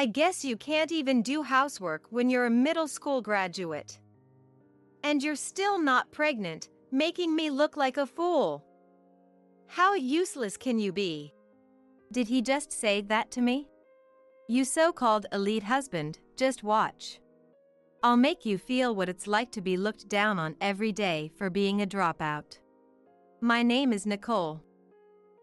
I guess you can't even do housework when you're a middle school graduate. And you're still not pregnant, making me look like a fool. How useless can you be? Did he just say that to me? You so-called elite husband, just watch. I'll make you feel what it's like to be looked down on every day for being a dropout. My name is Nicole.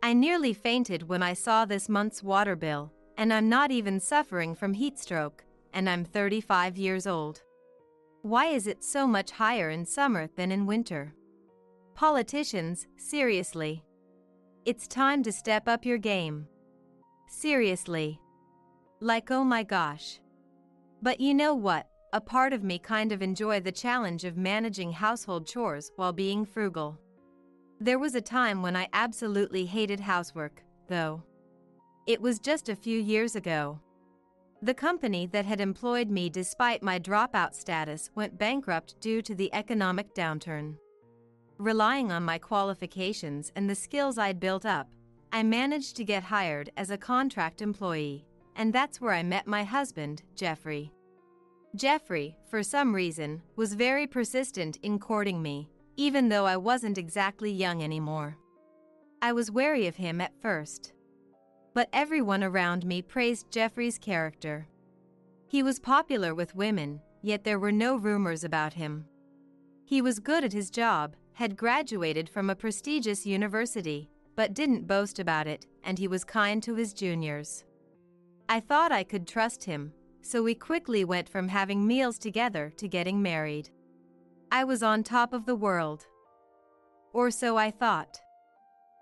I nearly fainted when I saw this month's water bill, and I'm not even suffering from heat stroke, and I'm 35 years old. Why is it so much higher in summer than in winter? Politicians, seriously. It's time to step up your game. Seriously. Like, oh my gosh. But you know what? A part of me kind of enjoy the challenge of managing household chores while being frugal. There was a time when I absolutely hated housework, though. It was just a few years ago. The company that had employed me despite my dropout status went bankrupt due to the economic downturn. Relying on my qualifications and the skills I'd built up, I managed to get hired as a contract employee, and that's where I met my husband, Jeffrey. Jeffrey, for some reason, was very persistent in courting me, even though I wasn't exactly young anymore. I was wary of him at first. But everyone around me praised Jeffrey's character. He was popular with women, yet there were no rumors about him. He was good at his job, had graduated from a prestigious university, but didn't boast about it, and he was kind to his juniors. I thought I could trust him, so we quickly went from having meals together to getting married. I was on top of the world. Or so I thought.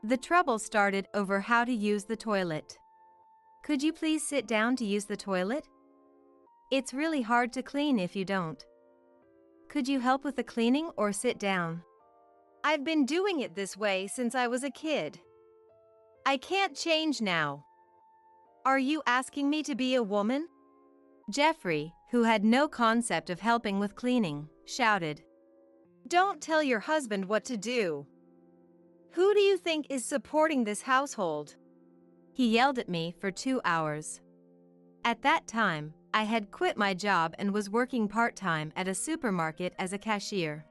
The trouble started over how to use the toilet. Could you please sit down to use the toilet? It's really hard to clean if you don't. Could you help with the cleaning or sit down? I've been doing it this way since I was a kid. I can't change now. Are you asking me to be a woman? Jeffrey, who had no concept of helping with cleaning, shouted. Don't tell your husband what to do. Who do you think is supporting this household? He yelled at me for 2 hours. At that time, I had quit my job and was working part-time at a supermarket as a cashier.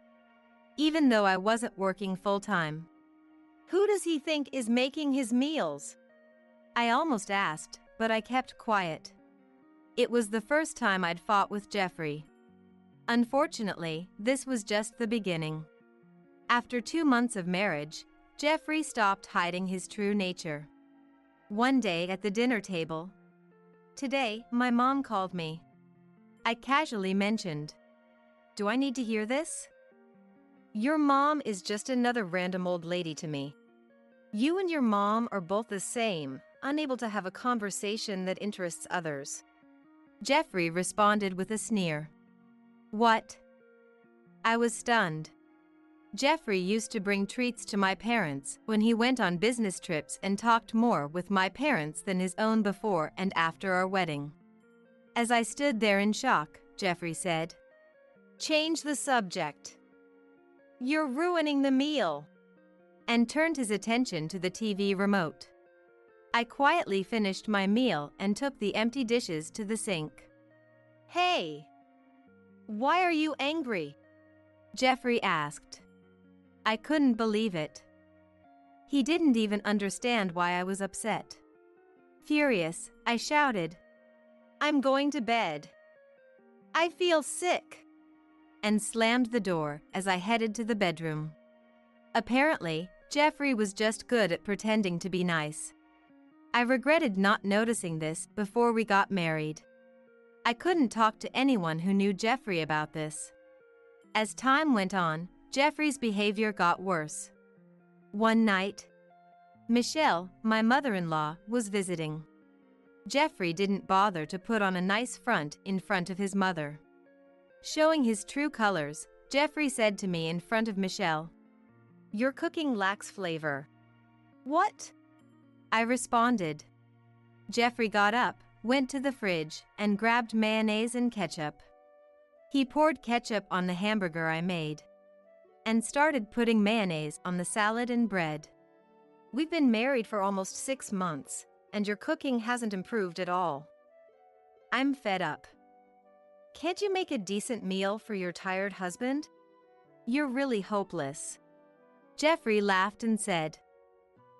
Even though I wasn't working full-time. Who does he think is making his meals? I almost asked, but I kept quiet. It was the first time I'd fought with Jeffrey. Unfortunately, this was just the beginning. After 2 months of marriage, Jeffrey stopped hiding his true nature. One day at the dinner table, today, my mom called me. I casually mentioned, "Do I need to hear this?" Your mom is just another random old lady to me. You and your mom are both the same, unable to have a conversation that interests others. Jeffrey responded with a sneer. What? I was stunned. Jeffrey used to bring treats to my parents when he went on business trips and talked more with my parents than his own before and after our wedding. As I stood there in shock, Jeffrey said, "Change the subject. You're ruining the meal," and turned his attention to the TV remote. I quietly finished my meal and took the empty dishes to the sink. "Hey, why are you angry?" Jeffrey asked. I couldn't believe it. He didn't even understand why I was upset. Furious, I shouted, "I'm going to bed. I feel sick," and slammed the door as I headed to the bedroom. Apparently, Jeffrey was just good at pretending to be nice. I regretted not noticing this before we got married. I couldn't talk to anyone who knew Jeffrey about this. As time went on, Jeffrey's behavior got worse. One night, Michelle, my mother-in-law, was visiting. Jeffrey didn't bother to put on a nice front in front of his mother. Showing his true colors, Jeffrey said to me in front of Michelle, "Your cooking lacks flavor." "What?" I responded. Jeffrey got up, went to the fridge, and grabbed mayonnaise and ketchup. He poured ketchup on the hamburger I made and started putting mayonnaise on the salad and bread. "We've been married for almost 6 months, and your cooking hasn't improved at all. I'm fed up. Can't you make a decent meal for your tired husband? You're really hopeless. Jeffrey laughed and said,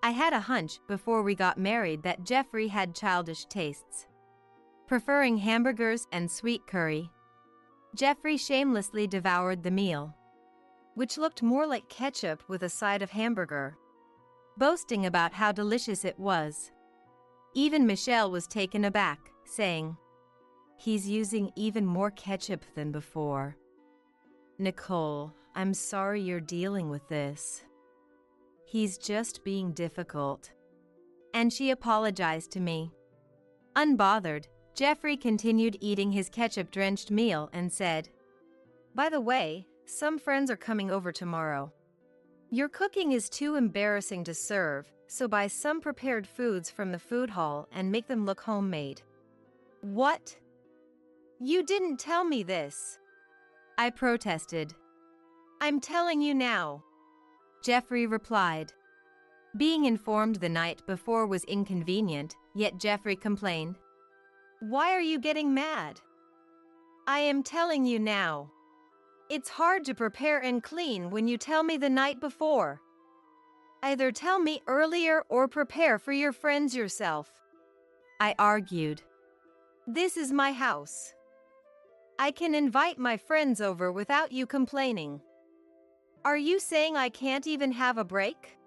I had a hunch before we got married that Jeffrey had childish tastes. Preferring hamburgers and sweet curry, Jeffrey shamelessly devoured the meal, which looked more like ketchup with a side of hamburger, boasting about how delicious it was. Even Michelle was taken aback, saying, He's using even more ketchup than before. Nicole, I'm sorry you're dealing with this. He's just being difficult. And she apologized to me. Unbothered, Jeffrey continued eating his ketchup-drenched meal and said, By the way, some friends are coming over tomorrow. Your cooking is too embarrassing to serve, so buy some prepared foods from the food hall and make them look homemade. What? You didn't tell me this. I protested. I'm telling you now. Jeffrey replied. Being informed the night before was inconvenient, yet Jeffrey complained. Why are you getting mad? I am telling you now. It's hard to prepare and clean when you tell me the night before. Either tell me earlier or prepare for your friends yourself. I argued. This is my house. I can invite my friends over without you complaining. Are you saying I can't even have a break?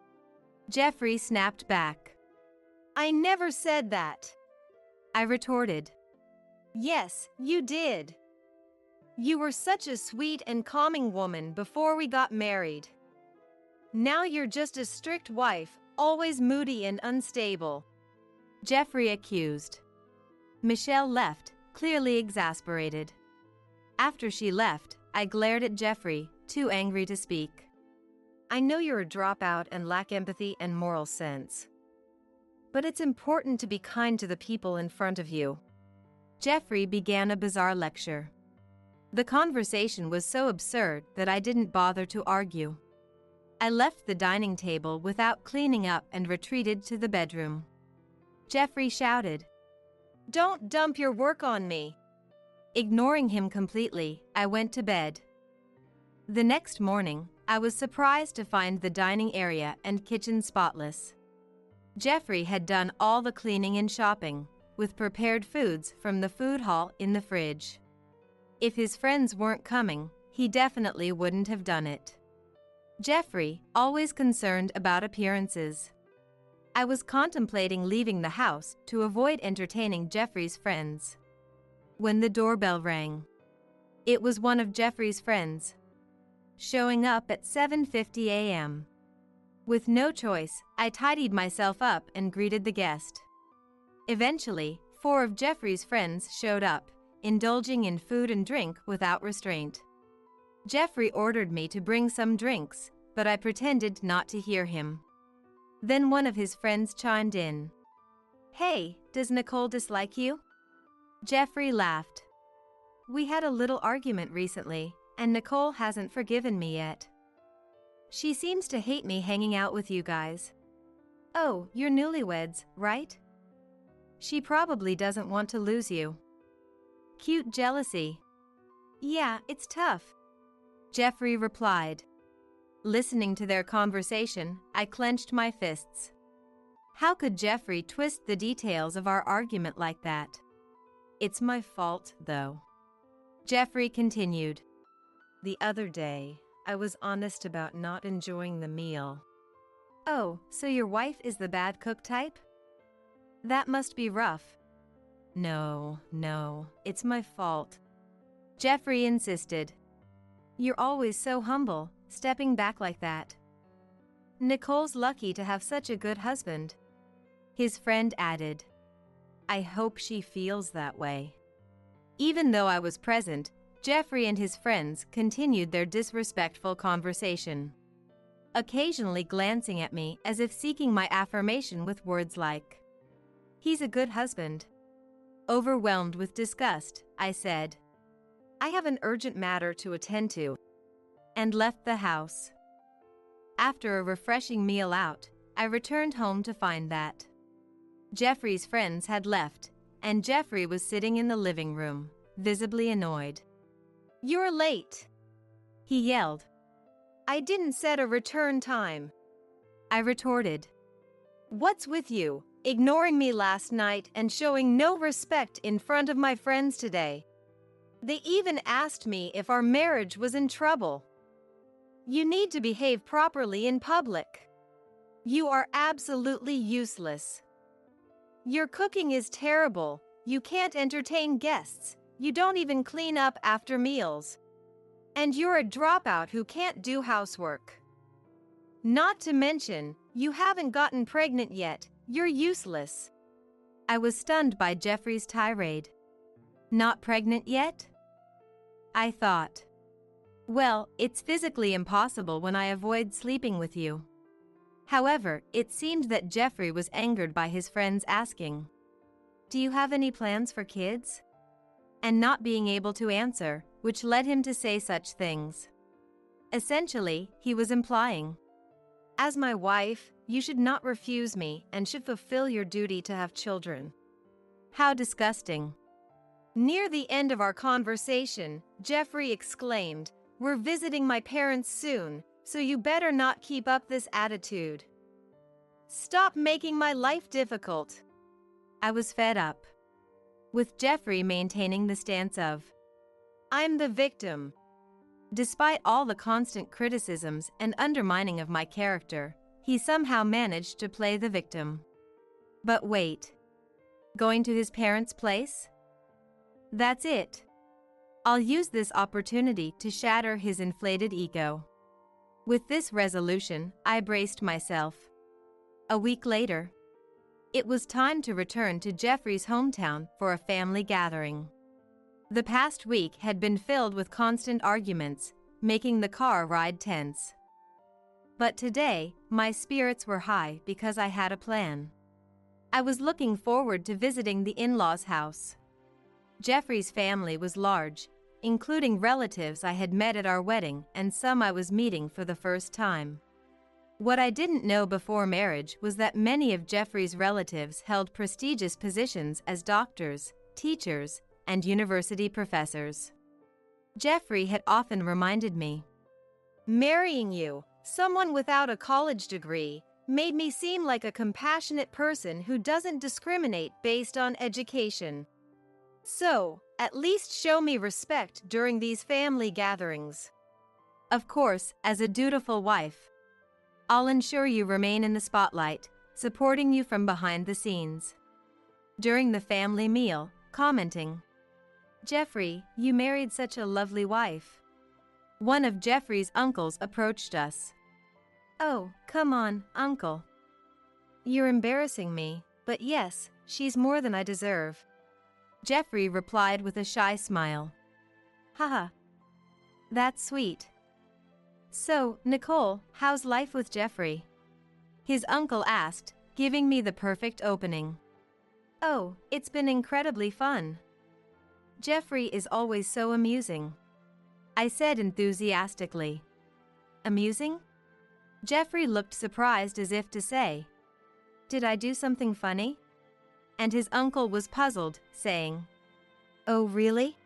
Jeffrey snapped back. I never said that. I retorted. Yes, you did. You were such a sweet and calming woman before we got married. Now you're just a strict wife, always moody and unstable. Jeffrey accused. Michelle left, clearly exasperated. After she left, I glared at Jeffrey, too angry to speak. I know you're a dropout and lack empathy and moral sense. But it's important to be kind to the people in front of you. Jeffrey began a bizarre lecture. The conversation was so absurd that I didn't bother to argue. I left the dining table without cleaning up and retreated to the bedroom. Jeffrey shouted, Don't dump your work on me. Ignoring him completely, I went to bed. The next morning, I was surprised to find the dining area and kitchen spotless. Jeffrey had done all the cleaning and shopping, with prepared foods from the food hall in the fridge. If his friends weren't coming, he definitely wouldn't have done it. Jeffrey, always concerned about appearances. I was contemplating leaving the house to avoid entertaining Jeffrey's friends, when the doorbell rang. It was one of Jeffrey's friends, showing up at 7:50 a.m. With no choice, I tidied myself up and greeted the guest. Eventually, 4 of Jeffrey's friends showed up, indulging in food and drink without restraint. Jeffrey ordered me to bring some drinks, but I pretended not to hear him. Then one of his friends chimed in. Hey, does Nicole dislike you? Jeffrey laughed. We had a little argument recently, and Nicole hasn't forgiven me yet. She seems to hate me hanging out with you guys. Oh, you're newlyweds, right? She probably doesn't want to lose you. Cute jealousy. Yeah, it's tough. Jeffrey replied. Listening to their conversation, I clenched my fists. How could Jeffrey twist the details of our argument like that? It's my fault, though. Jeffrey continued. The other day, I was honest about not enjoying the meal. Oh, so your wife is the bad cook type? That must be rough. No, it's my fault. Jeffrey insisted. You're always so humble, stepping back like that. Nicole's lucky to have such a good husband. His friend added. I hope she feels that way. Even though I was present, Jeffrey and his friends continued their disrespectful conversation, occasionally glancing at me as if seeking my affirmation with words like, He's a good husband. Overwhelmed with disgust, I said, I have an urgent matter to attend to, and left the house. After a refreshing meal out, I returned home to find that Jeffrey's friends had left, and Jeffrey was sitting in the living room, visibly annoyed. "You're late," he yelled. "I didn't set a return time," I retorted. "What's with you, ignoring me last night and showing no respect in front of my friends today? They even asked me if our marriage was in trouble. You need to behave properly in public. You are absolutely useless. Your cooking is terrible, you can't entertain guests, you don't even clean up after meals. And you're a dropout who can't do housework. Not to mention, you haven't gotten pregnant yet, you're useless." I was stunned by Jeffrey's tirade. Not pregnant yet? I thought. Well, it's physically impossible when I avoid sleeping with you. However, it seemed that Jeffrey was angered by his friends asking, "Do you have any plans for kids?" and not being able to answer, which led him to say such things. Essentially, he was implying, "As my wife, you should not refuse me and should fulfill your duty to have children." How disgusting. Near the end of our conversation, Jeffrey exclaimed, "We're visiting my parents soon, so you better not keep up this attitude. Stop making my life difficult." I was fed up. With Jeffrey maintaining the stance of, "I'm the victim." Despite all the constant criticisms and undermining of my character, he somehow managed to play the victim. But wait. Going to his parents' place? That's it. I'll use this opportunity to shatter his inflated ego. With this resolution, I braced myself. A week later, it was time to return to Jeffrey's hometown for a family gathering. The past week had been filled with constant arguments, making the car ride tense. But today, my spirits were high because I had a plan. I was looking forward to visiting the in-laws' house. Jeffrey's family was large, including relatives I had met at our wedding and some I was meeting for the first time. What I didn't know before marriage was that many of Jeffrey's relatives held prestigious positions as doctors, teachers, and university professors. Jeffrey had often reminded me, "Marrying you, someone without a college degree, made me seem like a compassionate person who doesn't discriminate based on education. So, at least show me respect during these family gatherings." Of course, as a dutiful wife, I'll ensure you remain in the spotlight, supporting you from behind the scenes. During the family meal, commenting, "Jeffrey, you married such a lovely wife." One of Jeffrey's uncles approached us. "Oh, come on, uncle. You're embarrassing me, but yes, she's more than I deserve." Jeffrey replied with a shy smile. Haha. That's sweet. So, Nicole, how's life with Jeffrey? His uncle asked, giving me the perfect opening. Oh, it's been incredibly fun. Jeffrey is always so amusing, I said enthusiastically. Amusing? Jeffrey looked surprised as if to say, "Did I do something funny?" And his uncle was puzzled, saying, "Oh, really?"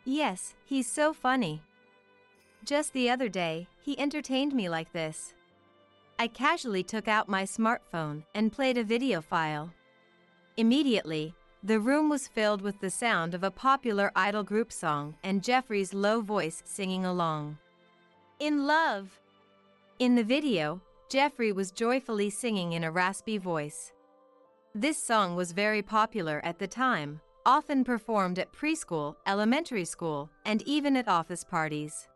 "Yes, he's so funny. Just the other day, he entertained me like this." I casually took out my smartphone and played a video file. Immediately, the room was filled with the sound of a popular idol group song and Jeffrey's low voice singing along. "In love." In the video, Jeffrey was joyfully singing in a raspy voice. This song was very popular at the time, often performed at preschool, elementary school, and even at office parties.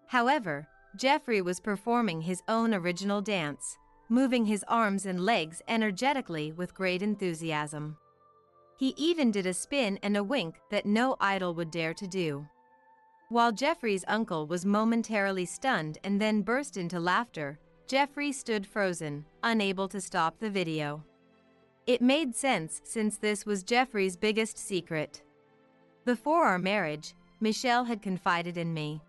However, Jeffrey was performing his own original dance, moving his arms and legs energetically with great enthusiasm. He even did a spin and a wink that no idol would dare to do. While Jeffrey's uncle was momentarily stunned and then burst into laughter, Jeffrey stood frozen, unable to stop the video. It made sense since this was Jeffrey's biggest secret. Before our marriage, Michelle had confided in me.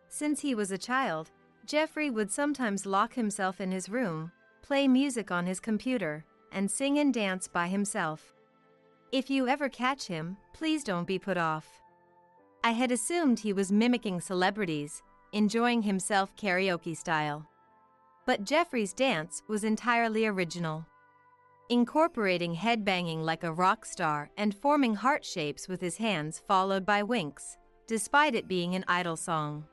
Since he was a child, Jeffrey would sometimes lock himself in his room, play music on his computer, and sing and dance by himself. If you ever catch him, please don't be put off. I had assumed he was mimicking celebrities, enjoying himself karaoke style. But Jeffrey's dance was entirely original, incorporating headbanging like a rock star and forming heart shapes with his hands followed by winks, despite it being an idol song.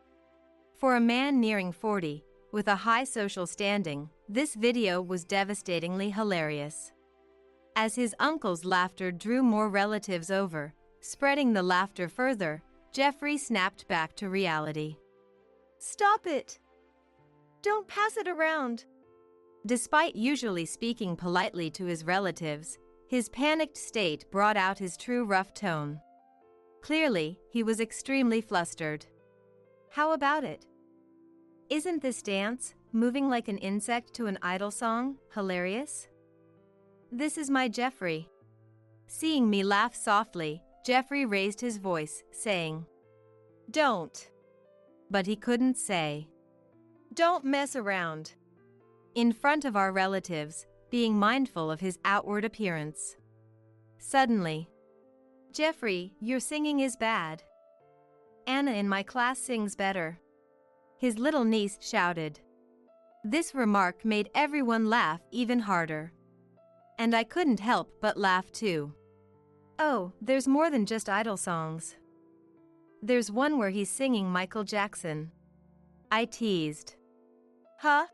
For a man nearing 40, with a high social standing, this video was devastatingly hilarious. As his uncle's laughter drew more relatives over, spreading the laughter further, Jeffrey snapped back to reality. Stop it! Don't pass it around! Despite usually speaking politely to his relatives, his panicked state brought out his true rough tone. Clearly, he was extremely flustered. How about it? Isn't this dance, moving like an insect to an idol song, hilarious? This is my Jeffrey. Seeing me laugh softly, Jeffrey raised his voice, saying, Don't. But he couldn't say, Don't mess around. In front of our relatives, being mindful of his outward appearance. Suddenly, Jeffrey, your singing is bad. Anna in my class sings better. His little niece shouted. This remark made everyone laugh even harder. And I couldn't help but laugh too. Oh, there's more than just idol songs. There's one where he's singing Michael Jackson. I teased. Huh?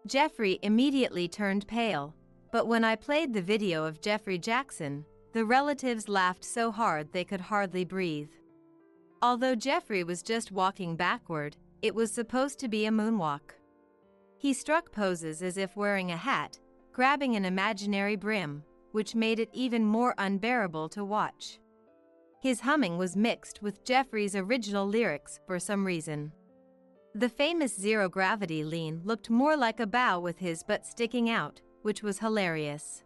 Jeffrey immediately turned pale, but when I played the video of Jeffrey Jackson, the relatives laughed so hard they could hardly breathe. Although Jeffrey was just walking backward, it was supposed to be a moonwalk. He struck poses as if wearing a hat, grabbing an imaginary brim, which made it even more unbearable to watch. His humming was mixed with Jeffrey's original lyrics for some reason. The famous zero-gravity lean looked more like a bow with his butt sticking out, which was hilarious.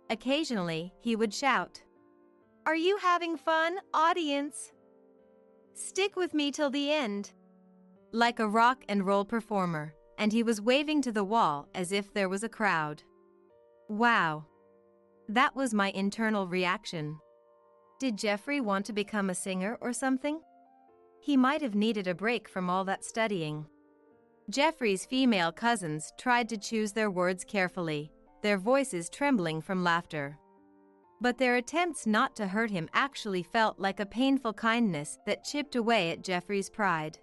Occasionally, he would shout, Are you having fun, audience? Stick with me till the end. Like a rock and roll performer, and he was waving to the wall as if there was a crowd. Wow. That was my internal reaction. Did Jeffrey want to become a singer or something? He might have needed a break from all that studying. Jeffrey's female cousins tried to choose their words carefully, their voices trembling from laughter. But their attempts not to hurt him actually felt like a painful kindness that chipped away at Jeffrey's pride.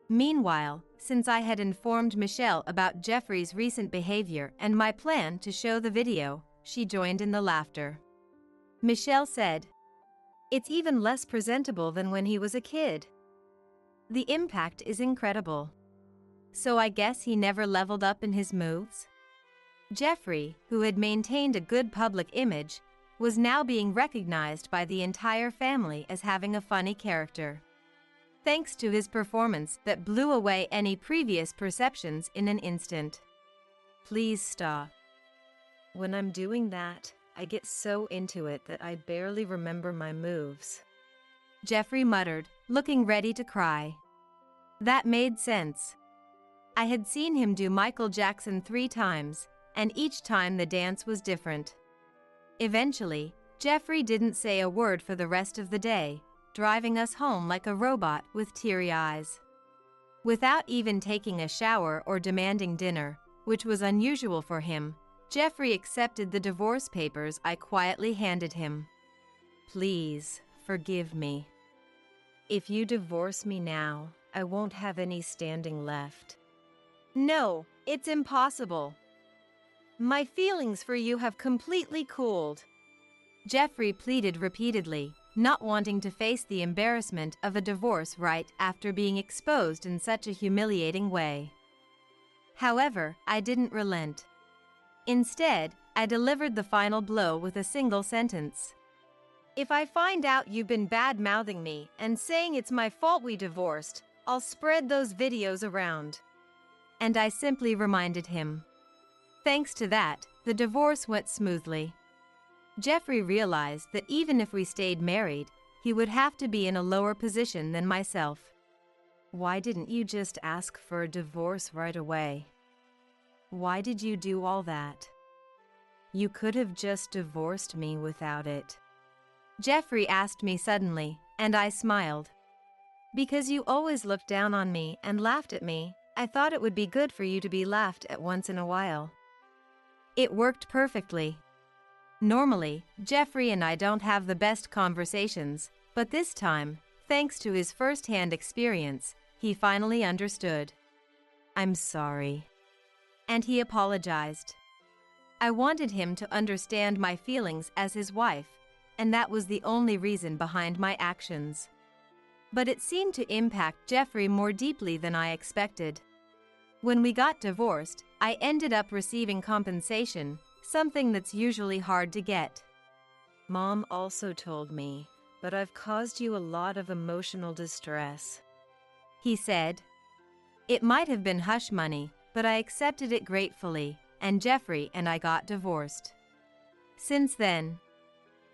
Meanwhile, since I had informed Michelle about Jeffrey's recent behavior and my plan to show the video, she joined in the laughter. Michelle said, It's even less presentable than when he was a kid. The impact is incredible. So I guess he never leveled up in his moves? Jeffrey, who had maintained a good public image, was now being recognized by the entire family as having a funny character. Thanks to his performance that blew away any previous perceptions in an instant. Please stop. When I'm doing that, I get so into it that I barely remember my moves. Jeffrey muttered, looking ready to cry. That made sense. I had seen him do Michael Jackson 3 times, and each time the dance was different. Eventually, Jeffrey didn't say a word for the rest of the day, driving us home like a robot with teary eyes. Without even taking a shower or demanding dinner, which was unusual for him, Jeffrey accepted the divorce papers I quietly handed him. Please, forgive me. If you divorce me now, I won't have any standing left. No, it's impossible. My feelings for you have completely cooled. Jeffrey pleaded repeatedly, not wanting to face the embarrassment of a divorce right after being exposed in such a humiliating way. However, I didn't relent. Instead, I delivered the final blow with a single sentence. If I find out you've been bad-mouthing me and saying it's my fault we divorced, I'll spread those videos around. And I simply reminded him. Thanks to that, the divorce went smoothly. Jeffrey realized that even if we stayed married, he would have to be in a lower position than myself. Why didn't you just ask for a divorce right away? Why did you do all that? You could have just divorced me without it. Jeffrey asked me suddenly, and I smiled. Because you always looked down on me and laughed at me, I thought it would be good for you to be laughed at once in a while. It worked perfectly. Normally, Jeffrey and I don't have the best conversations, but this time, thanks to his first-hand experience, he finally understood. I'm sorry. And he apologized. I wanted him to understand my feelings as his wife, and that was the only reason behind my actions. But it seemed to impact Jeffrey more deeply than I expected. When we got divorced, I ended up receiving compensation, something that's usually hard to get. Mom also told me, but I've caused you a lot of emotional distress, he said. It might have been hush money, but I accepted it gratefully, and Jeffrey and I got divorced. Since then,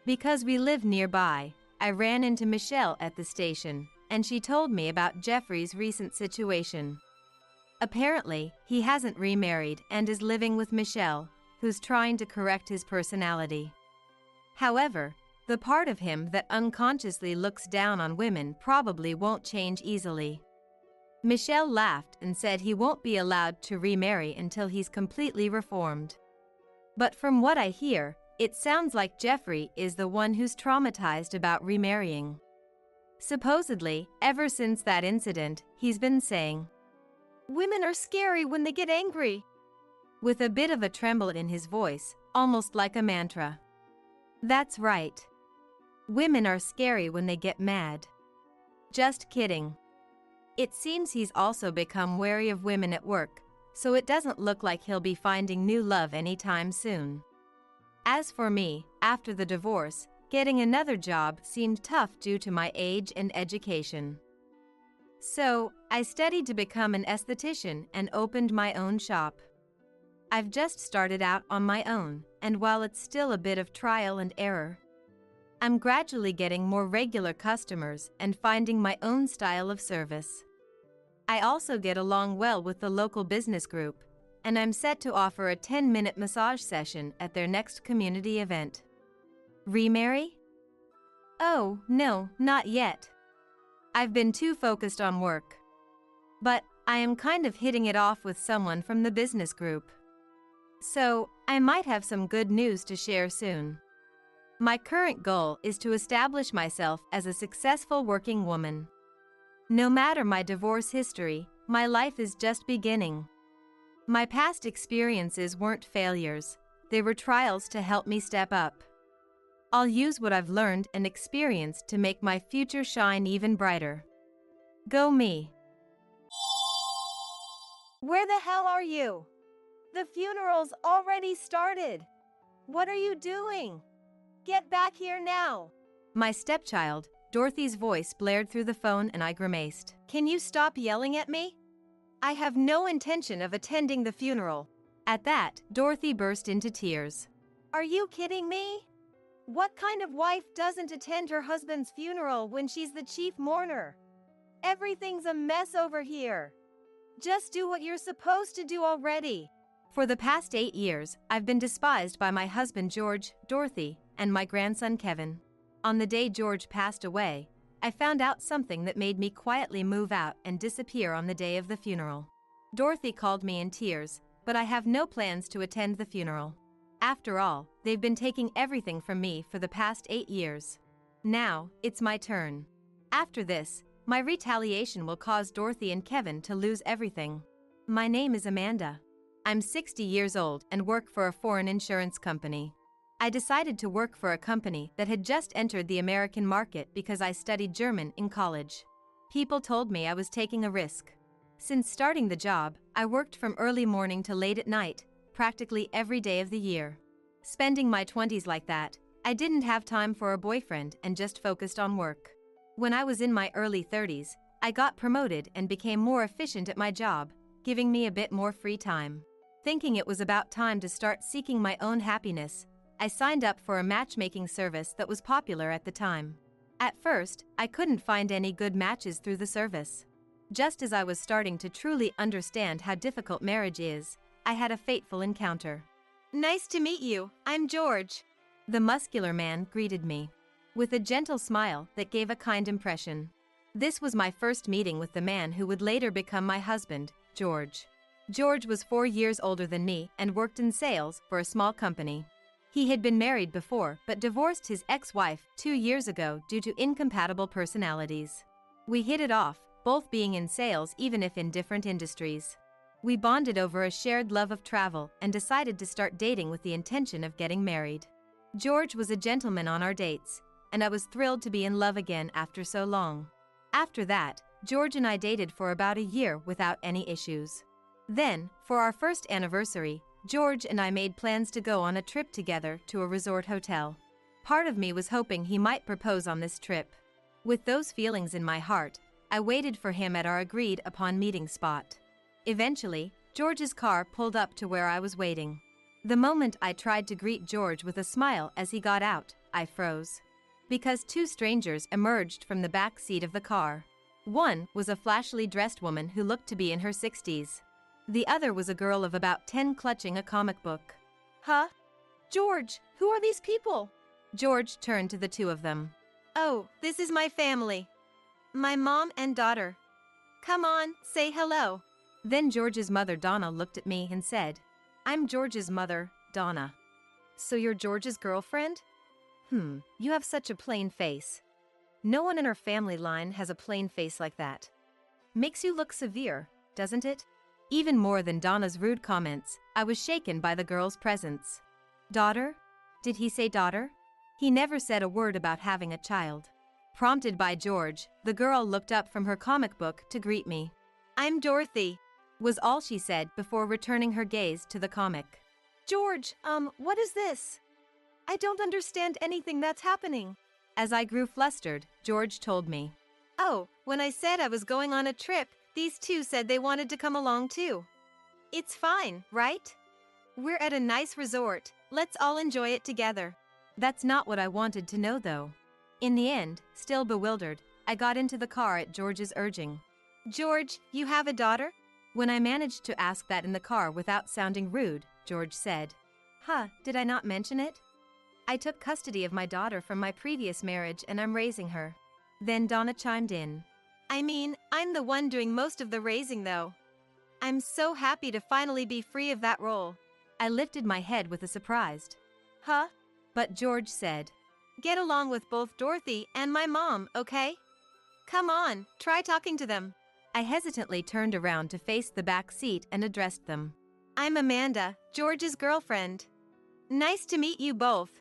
because we live nearby, I ran into Michelle at the station, and she told me about Jeffrey's recent situation. Apparently, he hasn't remarried and is living with Michelle, who's trying to correct his personality. However, the part of him that unconsciously looks down on women probably won't change easily. Michelle laughed and said he won't be allowed to remarry until he's completely reformed. But from what I hear, it sounds like Jeffrey is the one who's traumatized about remarrying. Supposedly, ever since that incident, he's been saying, "Women are scary when they get angry," with a bit of a tremble in his voice, almost like a mantra. That's right. Women are scary when they get mad. Just kidding. It seems he's also become wary of women at work, so it doesn't look like he'll be finding new love anytime soon. As for me, after the divorce, getting another job seemed tough due to my age and education. So, I studied to become an esthetician and opened my own shop. I've just started out on my own, and while it's still a bit of trial and error, I'm gradually getting more regular customers and finding my own style of service. I also get along well with the local business group, and I'm set to offer a 10-minute massage session at their next community event. Remarry? Oh, no, not yet. I've been too focused on work. But I am kind of hitting it off with someone from the business group. So, I might have some good news to share soon. My current goal is to establish myself as a successful working woman. No matter my divorce history, my life is just beginning. My past experiences weren't failures, they were trials to help me step up. I'll use what I've learned and experienced to make my future shine even brighter. Go me. Where the hell are you? The funeral's already started. What are you doing? Get back here now. My stepchild, Dorothy's voice blared through the phone and I grimaced. Can you stop yelling at me? I have no intention of attending the funeral. At that, Dorothy burst into tears. Are you kidding me? What kind of wife doesn't attend her husband's funeral when she's the chief mourner? Everything's a mess over here. Just do what you're supposed to do already. For the past 8 years, I've been despised by my husband George, Dorothy, and my grandson Kevin. On the day George passed away, I found out something that made me quietly move out and disappear on the day of the funeral. Dorothy called me in tears, but I have no plans to attend the funeral. After all, they've been taking everything from me for the past 8 years. Now, it's my turn. After this, my retaliation will cause Dorothy and Kevin to lose everything. My name is Amanda. I'm 60 years old and work for a foreign insurance company. I decided to work for a company that had just entered the American market because I studied German in college. People told me I was taking a risk. Since starting the job, I worked from early morning to late at night, practically every day of the year. Spending my 20s like that, I didn't have time for a boyfriend and just focused on work. When I was in my early 30s, I got promoted and became more efficient at my job, giving me a bit more free time. Thinking it was about time to start seeking my own happiness, I signed up for a matchmaking service that was popular at the time. At first, I couldn't find any good matches through the service. Just as I was starting to truly understand how difficult marriage is, I had a fateful encounter. Nice to meet you, I'm George. The muscular man greeted me with a gentle smile that gave a kind impression. This was my first meeting with the man who would later become my husband, George. George was 4 years older than me and worked in sales for a small company. He had been married before but divorced his ex-wife 2 years ago due to incompatible personalities. We hit it off, both being in sales even if in different industries. We bonded over a shared love of travel and decided to start dating with the intention of getting married. George was a gentleman on our dates, and I was thrilled to be in love again after so long. After that, George and I dated for about a year without any issues. Then, for our first anniversary, George and I made plans to go on a trip together to a resort hotel. Part of me was hoping he might propose on this trip. With those feelings in my heart, I waited for him at our agreed-upon meeting spot. Eventually, George's car pulled up to where I was waiting. The moment I tried to greet George with a smile as he got out, I froze. Because 2 strangers emerged from the back seat of the car. One was a flashily dressed woman who looked to be in her 60s. The other was a girl of about 10 clutching a comic book. Huh? George, who are these people? George turned to the 2 of them. Oh, this is my family. My mom and daughter. Come on, say hello. Then George's mother Donna looked at me and said, I'm George's mother, Donna. So you're George's girlfriend? You have such a plain face. No one in our family line has a plain face like that. Makes you look severe, doesn't it? Even more than Donna's rude comments, I was shaken by the girl's presence. Daughter? Did he say daughter? He never said a word about having a child. Prompted by George, the girl looked up from her comic book to greet me. I'm Dorothy, was all she said before returning her gaze to the comic. George, what is this? I don't understand anything that's happening. As I grew flustered, George told me. Oh, when I said I was going on a trip, these 2 said they wanted to come along too. It's fine, right? We're at a nice resort, let's all enjoy it together. That's not what I wanted to know though. In the end, still bewildered, I got into the car at George's urging. George, you have a daughter? When I managed to ask that in the car without sounding rude, George said, did I not mention it? I took custody of my daughter from my previous marriage and I'm raising her. Then Donna chimed in. I mean, I'm the one doing most of the raising though. I'm so happy to finally be free of that role. I lifted my head with a surprised. Huh? But George said, Get along with both Dorothy and my mom, okay? Come on, try talking to them. I hesitantly turned around to face the back seat and addressed them. I'm Amanda, George's girlfriend. Nice to meet you both.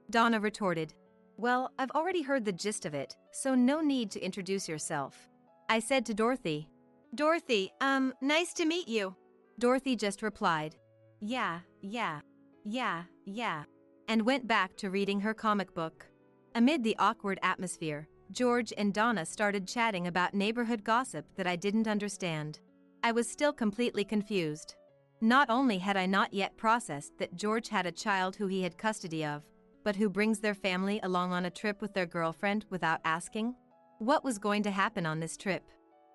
Donna retorted. Well, I've already heard the gist of it, so no need to introduce yourself. I said to Dorothy. Dorothy, nice to meet you. Dorothy just replied, yeah, and went back to reading her comic book. Amid the awkward atmosphere, George and Donna started chatting about neighborhood gossip that I didn't understand. I was still completely confused. Not only had I not yet processed that George had a child who he had custody of, but who brings their family along on a trip with their girlfriend without asking? What was going to happen on this trip?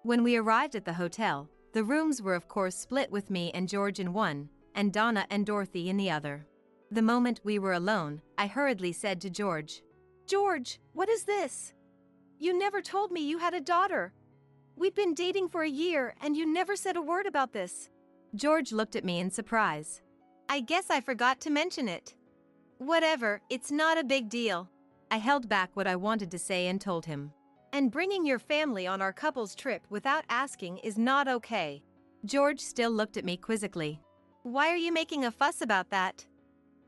When we arrived at the hotel, the rooms were of course split with me and George in one, and Donna and Dorothy in the other. The moment we were alone, I hurriedly said to George, George, what is this? You never told me you had a daughter. We'd been dating for a year and you never said a word about this. George looked at me in surprise. I guess I forgot to mention it. Whatever, it's not a big deal. I held back what I wanted to say and told him. And bringing your family on our couple's trip without asking is not okay. George still looked at me quizzically. Why are you making a fuss about that?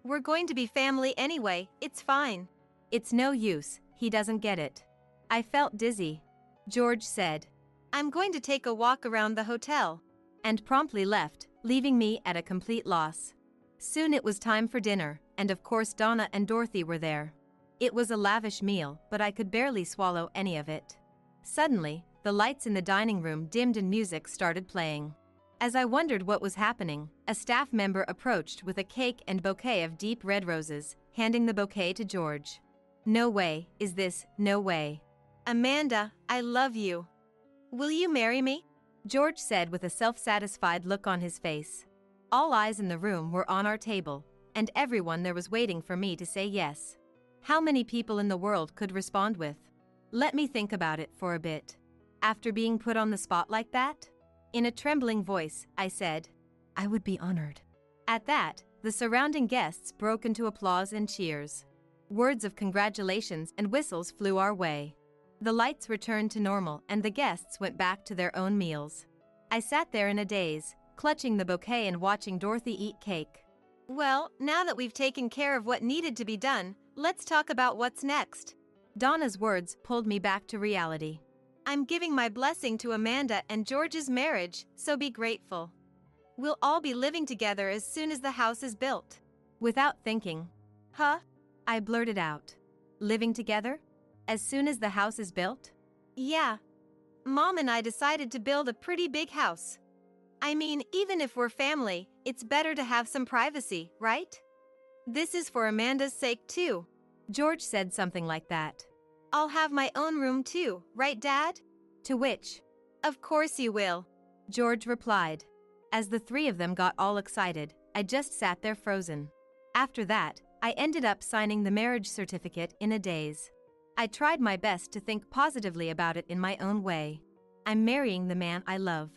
We're going to be family anyway, it's fine. It's no use, he doesn't get it. I felt dizzy. George said, I'm going to take a walk around the hotel. And promptly left, leaving me at a complete loss. Soon it was time for dinner, and of course Donna and Dorothy were there. It was a lavish meal, but I could barely swallow any of it. Suddenly, the lights in the dining room dimmed and music started playing. As I wondered what was happening, a staff member approached with a cake and bouquet of deep red roses, handing the bouquet to George. No way, is this, no way. Amanda, I love you. Will you marry me? George said with a self-satisfied look on his face. All eyes in the room were on our table, and everyone there was waiting for me to say yes. How many people in the world could respond with, "Let me think about it for a bit"? After being put on the spot like that? In a trembling voice, I said, "I would be honored." At that, the surrounding guests broke into applause and cheers. Words of congratulations and whistles flew our way. The lights returned to normal and the guests went back to their own meals. I sat there in a daze, clutching the bouquet and watching Dorothy eat cake. Well, now that we've taken care of what needed to be done, let's talk about what's next. Donna's words pulled me back to reality. I'm giving my blessing to Amanda and George's marriage, so be grateful. We'll all be living together as soon as the house is built. Without thinking, Huh? I blurted out. Living together? As soon as the house is built? Yeah. Mom and I decided to build a pretty big house. I mean, even if we're family, it's better to have some privacy, right? This is for Amanda's sake too. George said something like that. I'll have my own room too, right, Dad? To which, Of course you will. George replied. As the three of them got all excited, I just sat there frozen. After that, I ended up signing the marriage certificate in a daze. I tried my best to think positively about it in my own way. I'm marrying the man I love.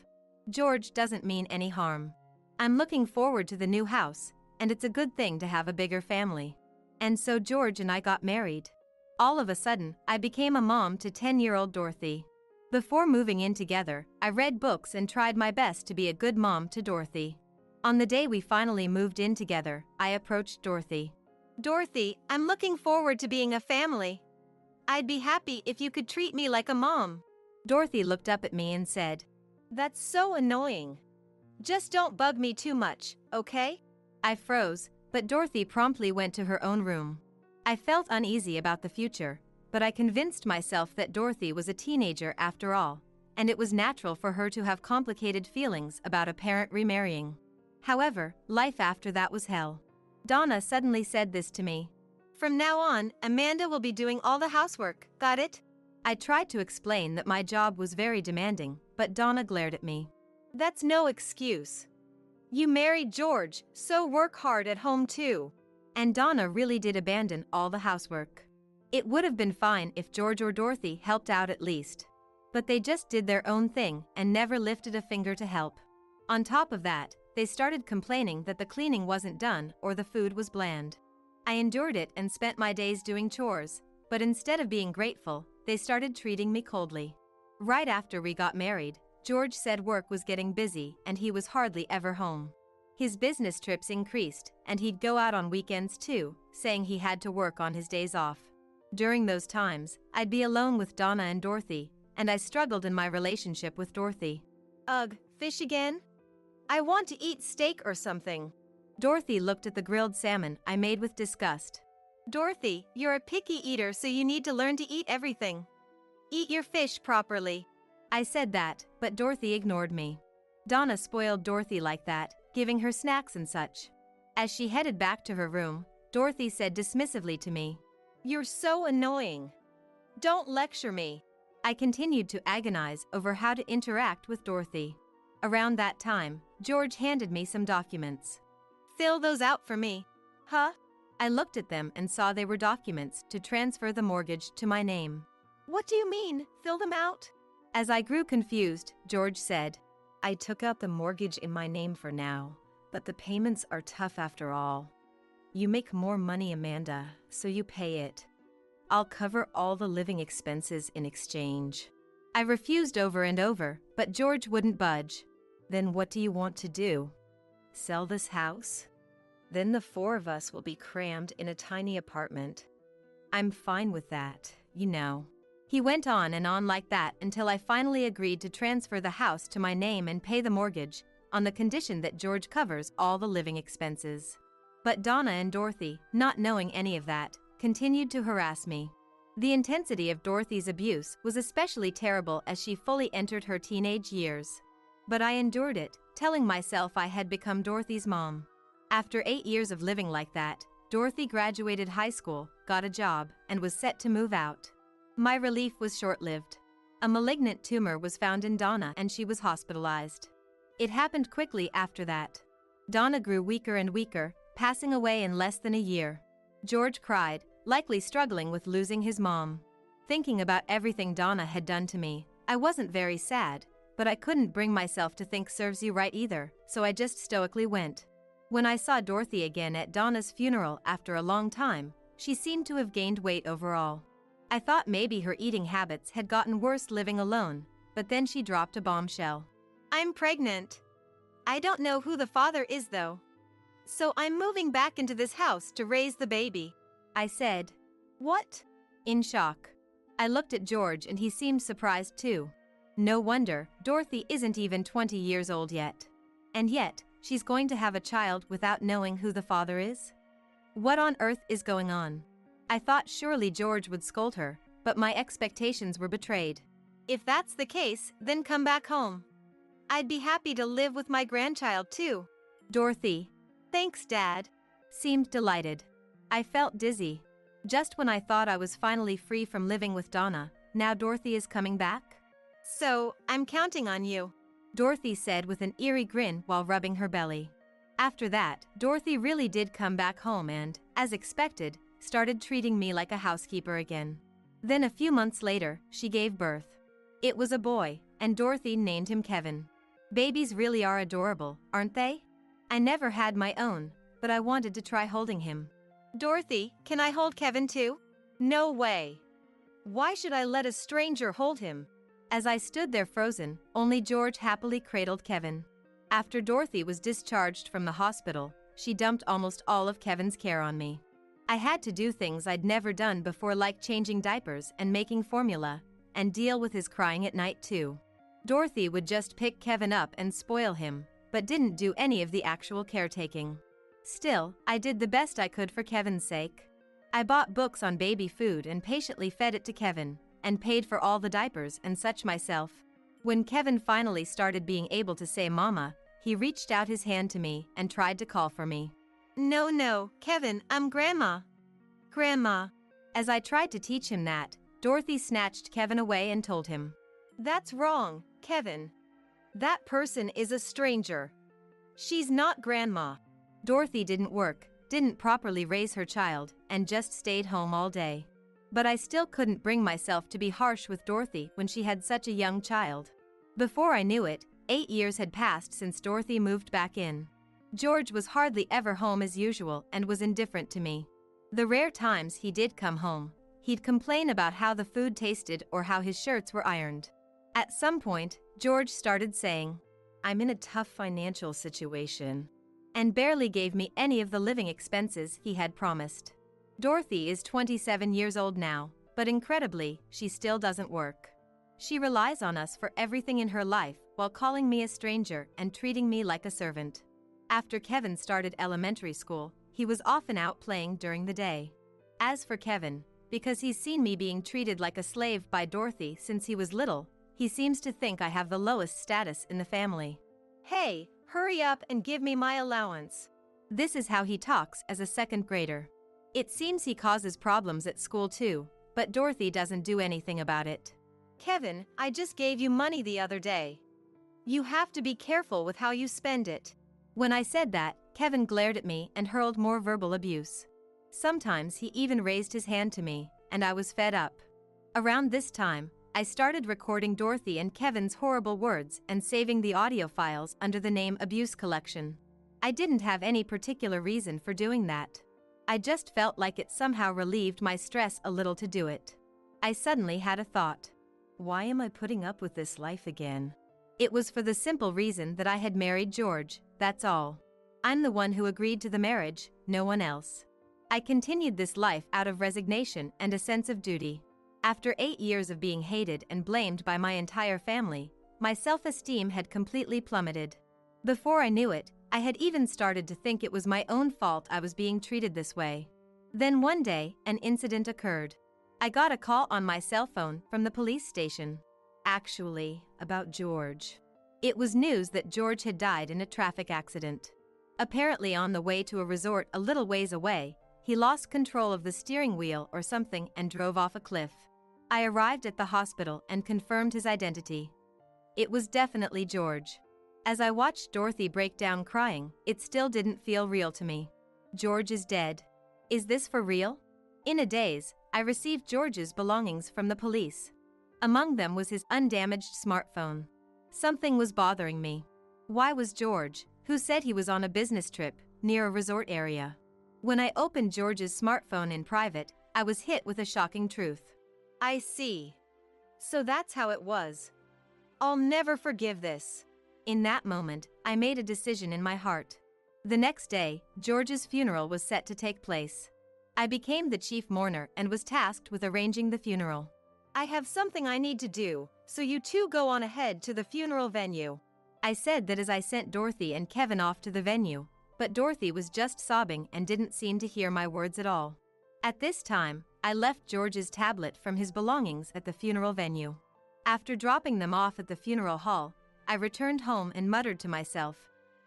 George doesn't mean any harm. I'm looking forward to the new house, and it's a good thing to have a bigger family. And so George and I got married. All of a sudden, I became a mom to 10-year-old Dorothy. Before moving in together, I read books and tried my best to be a good mom to Dorothy. On the day we finally moved in together, I approached Dorothy. Dorothy, I'm looking forward to being a family. I'd be happy if you could treat me like a mom. Dorothy looked up at me and said, That's so annoying. Just don't bug me too much, okay? I froze, but Dorothy promptly went to her own room. I felt uneasy about the future, but I convinced myself that Dorothy was a teenager after all, and it was natural for her to have complicated feelings about a parent remarrying. However, life after that was hell. Donna suddenly said this to me. From now on, Amanda will be doing all the housework, got it? I tried to explain that my job was very demanding, but Donna glared at me. That's no excuse. You married George, so work hard at home too. And Donna really did abandon all the housework. It would have been fine if George or Dorothy helped out at least. But they just did their own thing and never lifted a finger to help. On top of that, they started complaining that the cleaning wasn't done or the food was bland. I endured it and spent my days doing chores, but instead of being grateful, they started treating me coldly. Right after we got married, George said work was getting busy and he was hardly ever home. His business trips increased, and he'd go out on weekends too, saying he had to work on his days off. During those times, I'd be alone with Donna and Dorothy, and I struggled in my relationship with Dorothy. Ugh, fish again? I want to eat steak or something. Dorothy looked at the grilled salmon I made with disgust. Dorothy, you're a picky eater, so you need to learn to eat everything. Eat your fish properly. I said that, but Dorothy ignored me. Donna spoiled Dorothy like that, giving her snacks and such. As she headed back to her room, Dorothy said dismissively to me, You're so annoying. Don't lecture me. I continued to agonize over how to interact with Dorothy. Around that time, George handed me some documents. Fill those out for me. Huh? I looked at them and saw they were documents to transfer the mortgage to my name. What do you mean, fill them out? As I grew confused, George said, I took out the mortgage in my name for now, but the payments are tough after all. You make more money, Amanda, so you pay it. I'll cover all the living expenses in exchange. I refused over and over, but George wouldn't budge. Then what do you want to do? Sell this house? Then the four of us will be crammed in a tiny apartment. I'm fine with that, you know. He went on and on like that until I finally agreed to transfer the house to my name and pay the mortgage, on the condition that George covers all the living expenses. But Donna and Dorothy, not knowing any of that, continued to harass me. The intensity of Dorothy's abuse was especially terrible as she fully entered her teenage years. But I endured it, telling myself I had become Dorothy's mom. After 8 years of living like that, Dorothy graduated high school, got a job, and was set to move out. My relief was short-lived. A malignant tumor was found in Donna and she was hospitalized. It happened quickly after that. Donna grew weaker and weaker, passing away in less than a year. George cried, likely struggling with losing his mom. Thinking about everything Donna had done to me, I wasn't very sad, but I couldn't bring myself to think serves you right either, so I just stoically went. When I saw Dorothy again at Donna's funeral after a long time, she seemed to have gained weight overall. I thought maybe her eating habits had gotten worse living alone, but then she dropped a bombshell. I'm pregnant. I don't know who the father is though. So I'm moving back into this house to raise the baby. I said. What? In shock. I looked at George and he seemed surprised too. No wonder, Dorothy isn't even 20 years old yet. And yet, she's going to have a child without knowing who the father is? What on earth is going on? I thought surely George would scold her, but my expectations were betrayed. If that's the case, then come back home. I'd be happy to live with my grandchild too. Dorothy, thanks, Dad, seemed delighted. I felt dizzy. Just when I thought I was finally free from living with Donna, now Dorothy is coming back? So, I'm counting on you, Dorothy said with an eerie grin while rubbing her belly. After that, Dorothy really did come back home and, as expected, started treating me like a housekeeper again. Then a few months later, she gave birth. It was a boy, and Dorothy named him Kevin. Babies really are adorable, aren't they? I never had my own, but I wanted to try holding him. Dorothy, can I hold Kevin too? No way. Why should I let a stranger hold him? As I stood there frozen, only George happily cradled Kevin. After Dorothy was discharged from the hospital, she dumped almost all of Kevin's care on me. I had to do things I'd never done before, like changing diapers and making formula, and deal with his crying at night too. Dorothy would just pick Kevin up and spoil him, but didn't do any of the actual caretaking. Still, I did the best I could for Kevin's sake. I bought books on baby food and patiently fed it to Kevin, and paid for all the diapers and such myself. When Kevin finally started being able to say mama, he reached out his hand to me and tried to call for me. No, Kevin, I'm Grandma. Grandma. As I tried to teach him that, Dorothy snatched Kevin away and told him. That's wrong, Kevin. That person is a stranger. She's not Grandma. Dorothy didn't work, didn't properly raise her child, and just stayed home all day. But I still couldn't bring myself to be harsh with Dorothy when she had such a young child. Before I knew it, 8 years had passed since Dorothy moved back in. George was hardly ever home as usual and was indifferent to me. The rare times he did come home, he'd complain about how the food tasted or how his shirts were ironed. At some point, George started saying, "I'm in a tough financial situation," and barely gave me any of the living expenses he had promised. Dorothy is 27 years old now, but incredibly, she still doesn't work. She relies on us for everything in her life while calling me a stranger and treating me like a servant. After Kevin started elementary school, he was often out playing during the day. As for Kevin, because he's seen me being treated like a slave by Dorothy since he was little, he seems to think I have the lowest status in the family. Hey, hurry up and give me my allowance. This is how he talks as a second grader. It seems he causes problems at school too, but Dorothy doesn't do anything about it. Kevin, I just gave you money the other day. You have to be careful with how you spend it. When I said that, Kevin glared at me and hurled more verbal abuse. Sometimes he even raised his hand to me, and I was fed up. Around this time, I started recording Dorothy and Kevin's horrible words and saving the audio files under the name Abuse Collection. I didn't have any particular reason for doing that. I just felt like it somehow relieved my stress a little to do it. I suddenly had a thought. Why am I putting up with this life again? It was for the simple reason that I had married George, that's all. I'm the one who agreed to the marriage, no one else. I continued this life out of resignation and a sense of duty. After 8 years of being hated and blamed by my entire family, my self-esteem had completely plummeted. Before I knew it, I had even started to think it was my own fault I was being treated this way. Then one day, an incident occurred. I got a call on my cell phone from the police station. Actually, about George. It was news that George had died in a traffic accident. Apparently on the way to a resort a little ways away, he lost control of the steering wheel or something and drove off a cliff. I arrived at the hospital and confirmed his identity. It was definitely George. As I watched Dorothy break down crying, it still didn't feel real to me. George is dead. Is this for real? In a daze, I received George's belongings from the police. Among them was his undamaged smartphone. Something was bothering me. Why was George, who said he was on a business trip, near a resort area? When I opened George's smartphone in private, I was hit with a shocking truth. I see. So that's how it was. I'll never forgive this. In that moment, I made a decision in my heart. The next day, George's funeral was set to take place. I became the chief mourner and was tasked with arranging the funeral. I have something I need to do, so you two go on ahead to the funeral venue. I said that as I sent Dorothy and Kevin off to the venue, but Dorothy was just sobbing and didn't seem to hear my words at all. At this time, I left George's tablet from his belongings at the funeral venue. After dropping them off at the funeral hall, I returned home and muttered to myself,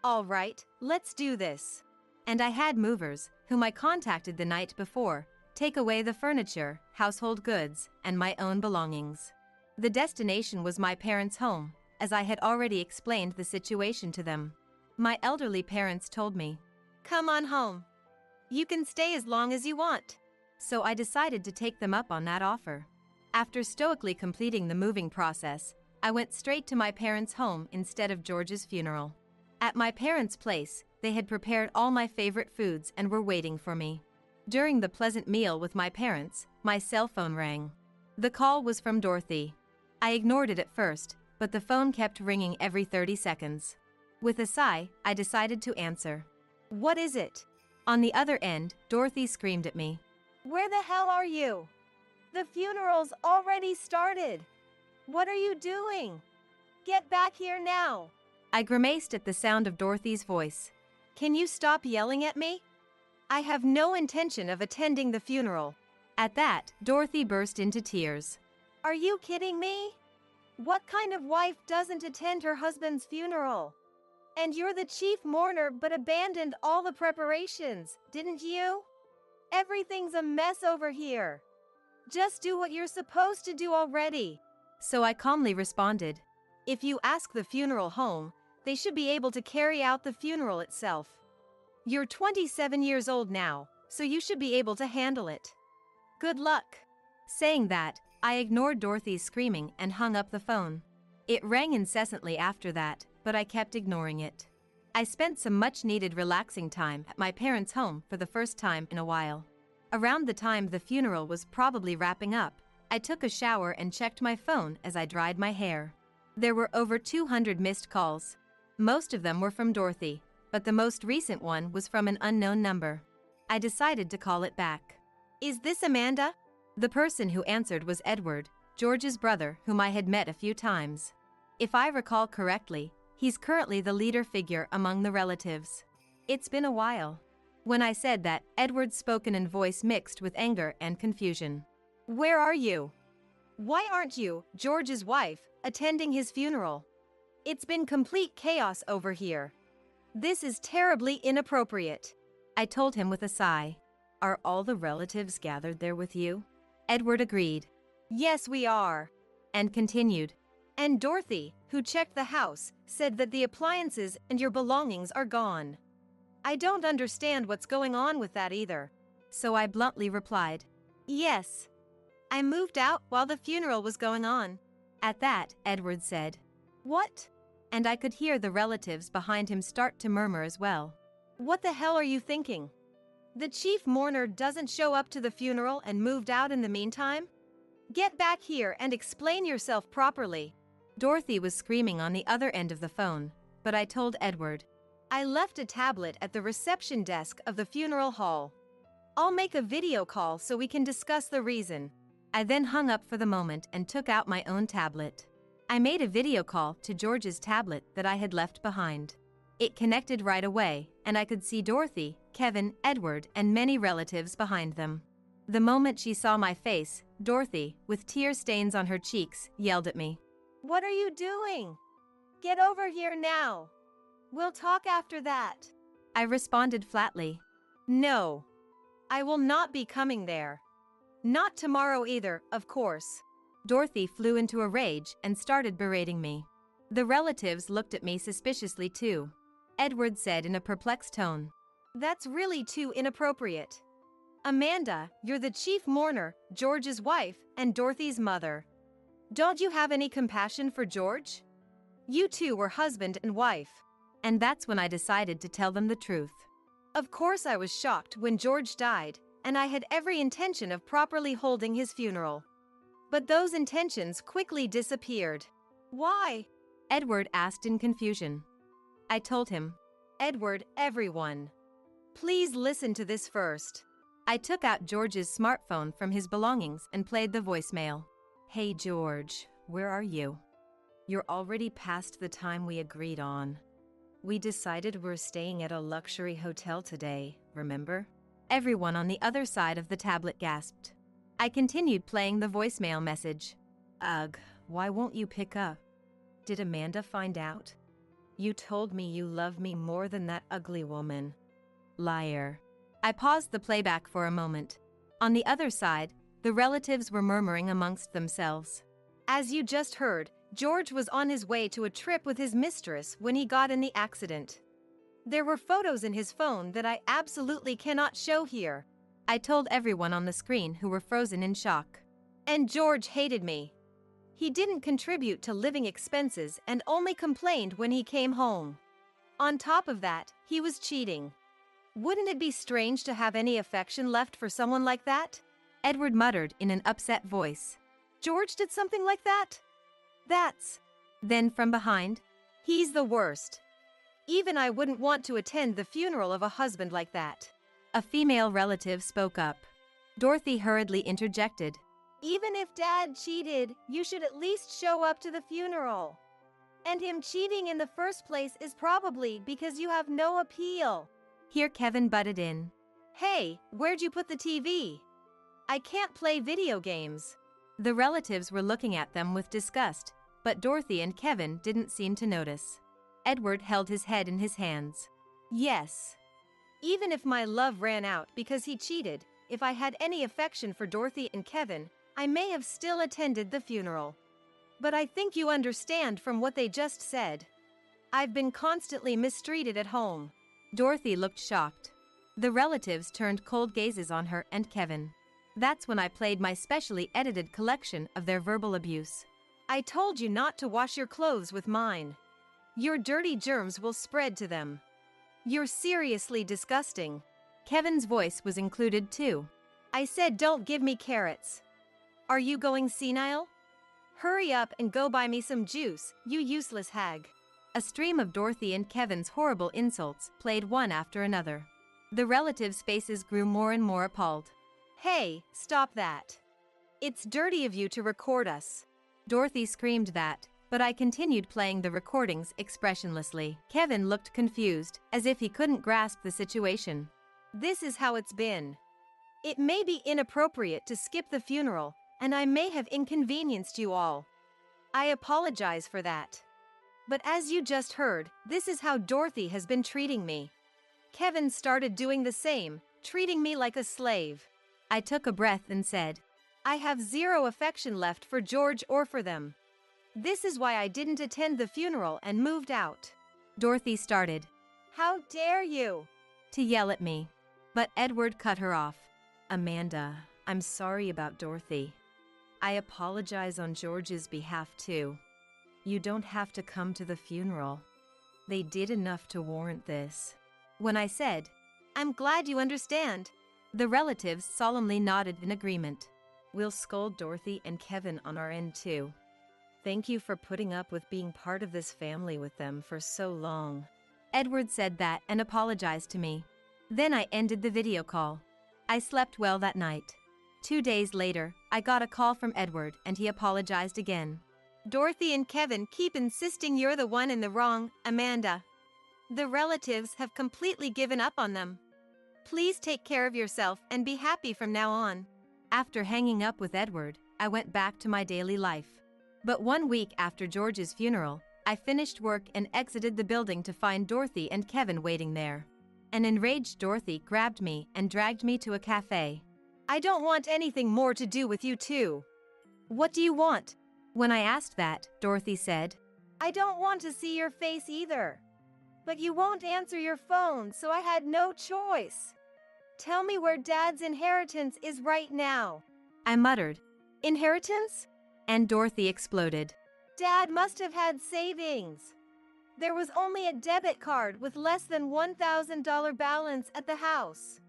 "All right, let's do this." And I had movers, whom I contacted the night before, take away the furniture, household goods, and my own belongings. The destination was my parents' home, as I had already explained the situation to them. My elderly parents told me, "Come on home. You can stay as long as you want." So I decided to take them up on that offer. After stoically completing the moving process, I went straight to my parents' home instead of George's funeral. At my parents' place, they had prepared all my favorite foods and were waiting for me. During the pleasant meal with my parents, my cell phone rang. The call was from Dorothy. I ignored it at first, but the phone kept ringing every 30 seconds. With a sigh, I decided to answer. "What is it?" On the other end, Dorothy screamed at me. "Where the hell are you? The funeral's already started. What are you doing? Get back here now." I grimaced at the sound of Dorothy's voice. "Can you stop yelling at me? I have no intention of attending the funeral." At that, Dorothy burst into tears. "Are you kidding me? What kind of wife doesn't attend her husband's funeral? And you're the chief mourner but abandoned all the preparations, didn't you? Everything's a mess over here. Just do what you're supposed to do already." So I calmly responded, "If you ask the funeral home, they should be able to carry out the funeral itself. You're 27 years old now, so you should be able to handle it. Good luck." Saying that, I ignored Dorothy's screaming and hung up the phone. It rang incessantly after that, but I kept ignoring it. I spent some much-needed relaxing time at my parents' home for the first time in a while. Around the time the funeral was probably wrapping up, I took a shower and checked my phone as I dried my hair. There were over 200 missed calls. Most of them were from Dorothy, but the most recent one was from an unknown number. I decided to call it back. "Is this Amanda?" The person who answered was Edward, George's brother, whom I had met a few times. If I recall correctly, he's currently the leader figure among the relatives. It's been a while. When I said that, Edward's spoken in voice mixed with anger and confusion. "Where are you? Why aren't you, George's wife, attending his funeral? It's been complete chaos over here. This is terribly inappropriate." I told him with a sigh. "Are all the relatives gathered there with you?" Edward agreed. "Yes, we are." And continued. "And Dorothy, who checked the house, said that the appliances and your belongings are gone. I don't understand what's going on with that either." So I bluntly replied, "Yes. I moved out while the funeral was going on." At that, Edward said, "What?" And I could hear the relatives behind him start to murmur as well. "What the hell are you thinking? The chief mourner doesn't show up to the funeral and moved out in the meantime? Get back here and explain yourself properly." Dorothy was screaming on the other end of the phone, but I told Edward, "I left a tablet at the reception desk of the funeral hall. I'll make a video call so we can discuss the reason." I then hung up for the moment and took out my own tablet. I made a video call to George's tablet that I had left behind. It connected right away, and I could see Dorothy, Kevin, Edward, and many relatives behind them. The moment she saw my face, Dorothy, with tear stains on her cheeks, yelled at me. "What are you doing? Get over here now. We'll talk after that." I responded flatly, "No. I will not be coming there. Not tomorrow either, of course." Dorothy flew into a rage and started berating me. The relatives looked at me suspiciously too. Edward said in a perplexed tone, That's really too inappropriate. Amanda, you're the chief mourner, George's wife, and Dorothy's mother. Don't you have any compassion for George? You two were husband and wife. And that's when I decided to tell them the truth. Of course I was shocked when George died, and I had every intention of properly holding his funeral. But those intentions quickly disappeared. Why? Edward asked in confusion. I told him. Edward, everyone. Please listen to this first. I took out George's smartphone from his belongings and played the voicemail. Hey George, where are you? You're already past the time we agreed on. We decided we're staying at a luxury hotel today, remember? Everyone on the other side of the tablet gasped. I continued playing the voicemail message. Ugh, why won't you pick up? Did Amanda find out? You told me you love me more than that ugly woman. Liar. I paused the playback for a moment. On the other side, the relatives were murmuring amongst themselves. As you just heard, George was on his way to a trip with his mistress when he got in the accident. There were photos in his phone that I absolutely cannot show here. I told everyone on the screen who were frozen in shock. And George hated me. He didn't contribute to living expenses and only complained when he came home. On top of that, he was cheating. Wouldn't it be strange to have any affection left for someone like that? Edward muttered in an upset voice. George did something like that? That's... Then from behind, he's the worst. Even I wouldn't want to attend the funeral of a husband like that. A female relative spoke up. Dorothy hurriedly interjected. Even if Dad cheated, you should at least show up to the funeral. And him cheating in the first place is probably because you have no appeal. Here Kevin butted in. Hey, where'd you put the TV? I can't play video games. The relatives were looking at them with disgust, but Dorothy and Kevin didn't seem to notice. Edward held his head in his hands. Yes. Even if my love ran out because he cheated, if I had any affection for Dorothy and Kevin, I may have still attended the funeral. But I think you understand from what they just said. I've been constantly mistreated at home. Dorothy looked shocked. The relatives turned cold gazes on her and Kevin. That's when I played my specially edited collection of their verbal abuse. I told you not to wash your clothes with mine. Your dirty germs will spread to them. You're seriously disgusting. Kevin's voice was included too. I said don't give me carrots. Are you going senile? Hurry up and go buy me some juice, you useless hag. A stream of Dorothy and Kevin's horrible insults played one after another. The relatives' faces grew more and more appalled. Hey, stop that. It's dirty of you to record us. Dorothy screamed that, but I continued playing the recordings expressionlessly. Kevin looked confused, as if he couldn't grasp the situation. This is how it's been. It may be inappropriate to skip the funeral, and I may have inconvenienced you all. I apologize for that. But as you just heard, this is how Dorothy has been treating me. Kevin started doing the same, treating me like a slave. I took a breath and said, I have zero affection left for George or for them. This is why I didn't attend the funeral and moved out. Dorothy started. How dare you? To yell at me. But Edward cut her off. Amanda, I'm sorry about Dorothy. I apologize on George's behalf too. You don't have to come to the funeral. They did enough to warrant this. When I said, I'm glad you understand, the relatives solemnly nodded in agreement. We'll scold Dorothy and Kevin on our end too. Thank you for putting up with being part of this family with them for so long. Edward said that and apologized to me. Then I ended the video call. I slept well that night. 2 days later, I got a call from Edward and he apologized again. Dorothy and Kevin keep insisting you're the one in the wrong, Amanda. The relatives have completely given up on them. Please take care of yourself and be happy from now on. After hanging up with Edward, I went back to my daily life. But 1 week after George's funeral, I finished work and exited the building to find Dorothy and Kevin waiting there. An enraged Dorothy grabbed me and dragged me to a cafe. I don't want anything more to do with you two. What do you want? When I asked that, Dorothy said, I don't want to see your face either. But you won't answer your phone, so I had no choice. Tell me where Dad's inheritance is right now. I muttered. Inheritance? And Dorothy exploded. Dad must have had savings. There was only a debit card with less than $1,000 balance at the house.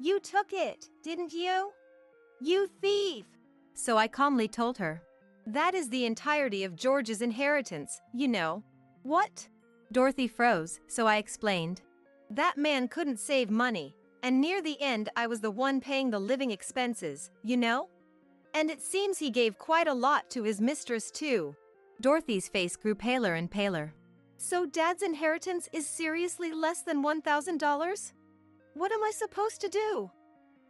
You took it, didn't you? You thief! So I calmly told her. That is the entirety of George's inheritance, you know. What? Dorothy froze, so I explained. That man couldn't save money, and near the end I was the one paying the living expenses, you know? And it seems he gave quite a lot to his mistress too. Dorothy's face grew paler and paler. So Dad's inheritance is seriously less than $1,000? What am I supposed to do?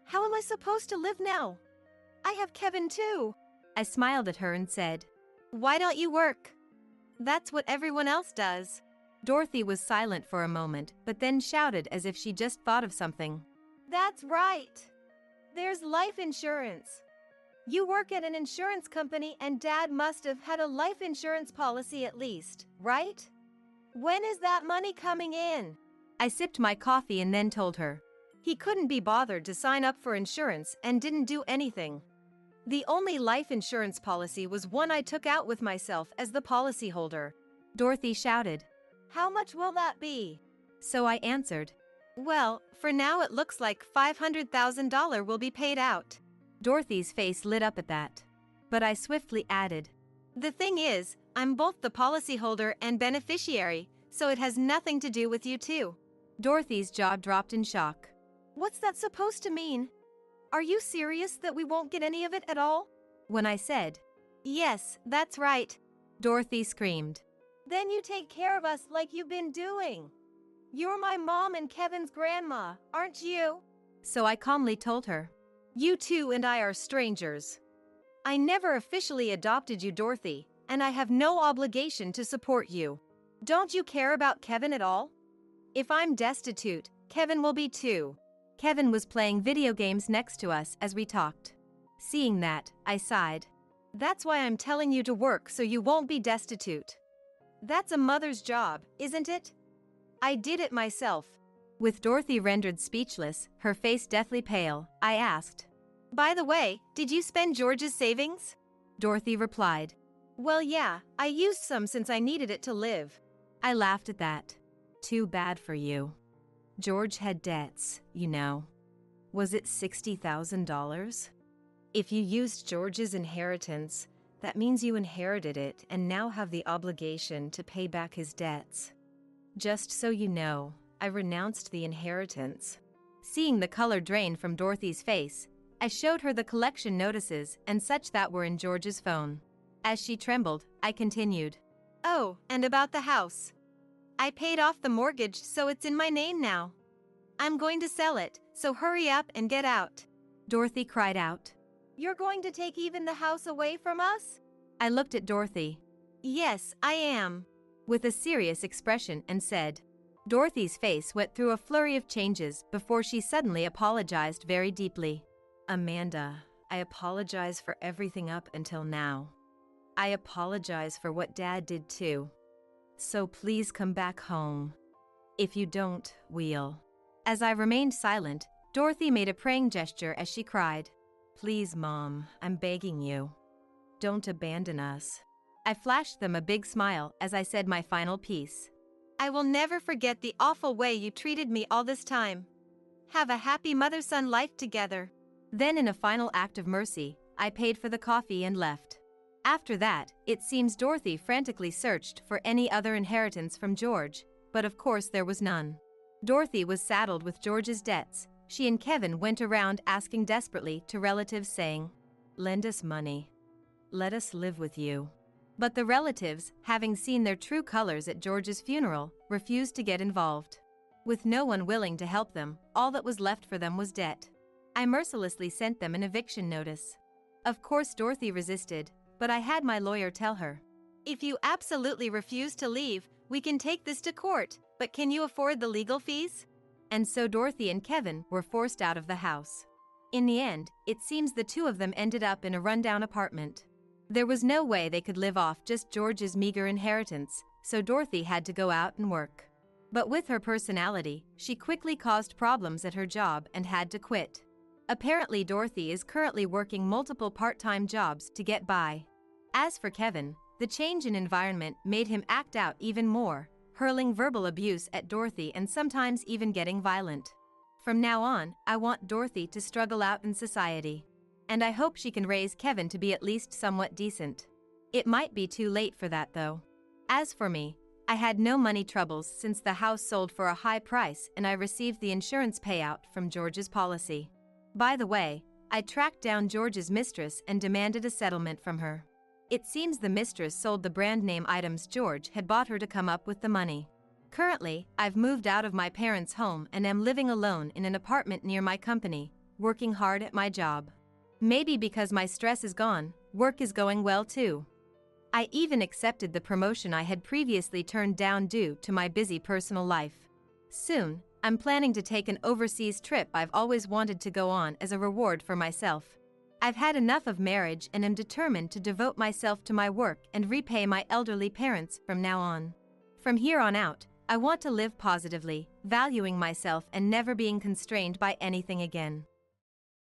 How am I supposed to live now? I have Kevin too. I smiled at her and said, Why don't you work? That's what everyone else does. Dorothy was silent for a moment, but then shouted as if she just thought of something. That's right. There's life insurance. You work at an insurance company and Dad must have had a life insurance policy at least, right? When is that money coming in? I sipped my coffee and then told her. He couldn't be bothered to sign up for insurance and didn't do anything. The only life insurance policy was one I took out with myself as the policyholder. Dorothy shouted. How much will that be? So I answered. Well, for now it looks like $500,000 will be paid out. Dorothy's face lit up at that. But I swiftly added. The thing is, I'm both the policyholder and beneficiary, so it has nothing to do with you too. Dorothy's jaw dropped in shock. What's that supposed to mean? Are you serious that we won't get any of it at all? When I said, Yes, that's right. Dorothy screamed. Then you take care of us like you've been doing. You're my mom and Kevin's grandma, aren't you? So I calmly told her. You two and I are strangers. I never officially adopted you, Dorothy, and I have no obligation to support you. Don't you care about Kevin at all? If I'm destitute, Kevin will be too. Kevin was playing video games next to us as we talked. Seeing that, I sighed. That's why I'm telling you to work so you won't be destitute. That's a mother's job, isn't it? I did it myself. With Dorothy rendered speechless, her face deathly pale, I asked. By the way, did you spend George's savings? Dorothy replied. Well, yeah, I used some since I needed it to live. I laughed at that. Too bad for you. George had debts, you know. Was it $60,000? If you used George's inheritance, that means you inherited it and now have the obligation to pay back his debts. Just so you know, I renounced the inheritance. Seeing the color drain from Dorothy's face, I showed her the collection notices and such that were in George's phone. As she trembled, I continued. Oh, and about the house. I paid off the mortgage, so it's in my name now. I'm going to sell it, so hurry up and get out. Dorothy cried out. You're going to take even the house away from us? I looked at Dorothy. Yes, I am. With a serious expression and said. Dorothy's face went through a flurry of changes before she suddenly apologized very deeply. Amanda, I apologize for everything up until now. I apologize for what Dad did too. So please come back home. If you don't, we'll. As I remained silent, Dorothy made a praying gesture as she cried. Please, Mom, I'm begging you. Don't abandon us. I flashed them a big smile as I said my final piece. I will never forget the awful way you treated me all this time. Have a happy mother-son life together. Then in a final act of mercy, I paid for the coffee and left. After that, it seems Dorothy frantically searched for any other inheritance from George, but of course there was none. Dorothy was saddled with George's debts. She and Kevin went around asking desperately to relatives saying, "Lend us money. Let us live with you." But the relatives, having seen their true colors at George's funeral, refused to get involved. With no one willing to help them, all that was left for them was debt. I mercilessly sent them an eviction notice. Of course Dorothy resisted, but I had my lawyer tell her, "If you absolutely refuse to leave, we can take this to court, but can you afford the legal fees?" And so Dorothy and Kevin were forced out of the house. In the end, it seems the two of them ended up in a rundown apartment. There was no way they could live off just George's meager inheritance, so Dorothy had to go out and work. But with her personality, she quickly caused problems at her job and had to quit. Apparently, Dorothy is currently working multiple part-time jobs to get by. As for Kevin, the change in environment made him act out even more, hurling verbal abuse at Dorothy and sometimes even getting violent. From now on, I want Dorothy to struggle out in society. And I hope she can raise Kevin to be at least somewhat decent. It might be too late for that though. As for me, I had no money troubles since the house sold for a high price and I received the insurance payout from George's policy. By the way, I tracked down George's mistress and demanded a settlement from her. It seems the mistress sold the brand name items George had bought her to come up with the money. Currently, I've moved out of my parents' home and am living alone in an apartment near my company, working hard at my job. Maybe because my stress is gone, work is going well too. I even accepted the promotion I had previously turned down due to my busy personal life. Soon, I'm planning to take an overseas trip I've always wanted to go on as a reward for myself. I've had enough of marriage and am determined to devote myself to my work and repay my elderly parents from now on. From here on out, I want to live positively, valuing myself and never being constrained by anything again.